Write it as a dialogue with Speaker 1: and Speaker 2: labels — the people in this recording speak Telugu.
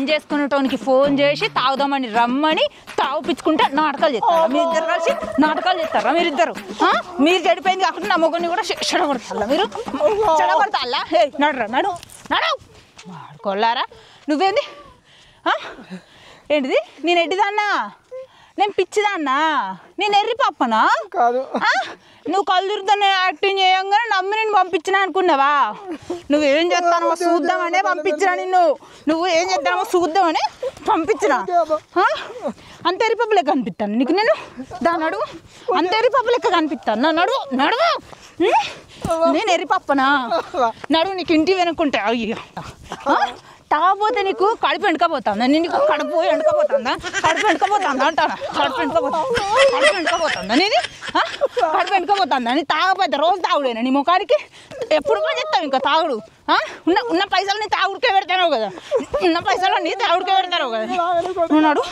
Speaker 1: చేసుకునేటోనికి ఫోన్ చేసి తాగుదామని రమ్మని తాగుపించుకుంటే నాటకాలు చేస్తారా మీరిద్దరు కలిసి? నాటకాలు చేస్తారా మీరిద్దరు? మీరు చెడిపోయింది కాకుండా నా మొగ్గుని కూడా చెడగొడతారా మీరు? చెడగొడతాలా? హే నడురా నడు నడు వాడుకోలారా. నువ్వేంది ఏంటిది? నేను ఎడ్డిదాన్నా? నేను పిచ్చిదాన్నా? నేను ఎర్రి పాపనా?
Speaker 2: కాదు.
Speaker 1: నువ్వు కళ్ళురుతానే యాక్టింగ్ చేయంగానే నమ్మి నేను పంపించినా అనుకున్నావా? నువ్వేం చేస్తానో చూద్దామనే పంపించినా నిన్ను. నువ్వు ఏం చేద్దామో చూద్దామని పంపించినా. అంత ఎర్రి పప్పు లెక్క కనిపిస్తాను నీకు నేను? దాని అడుగు. అంత ఎర్రి పప్పు లెక్క కనిపిస్తాను నా నడువు నడువు. నేను ఎర్రి పప్పనా? నడువు. నీకు ఇంటి వెనుకుంటా. అయ్యో తాగపోతే నీకు కడుపు ఎండకపోతుందా? నీకు కడుపు ఎండకపోతుందా? కడుపు ఎండకపోతుందా అంటారా? కడుపు ఎండకపోతుందా నీది? కడుపు ఎండకపోతుందా? నీ తాగపోతే రోజు తాగుడేనా నీ ముఖానికి? ఎప్పుడు కూడా చెప్తావు ఇంకా తాగుడు? ఉన్న పైసలు నీ తాగుడికే పెడతావు కదా. ఉన్న పైసలు నీ తాగుడికే పెడతావు కదా. నువ్వు నడు.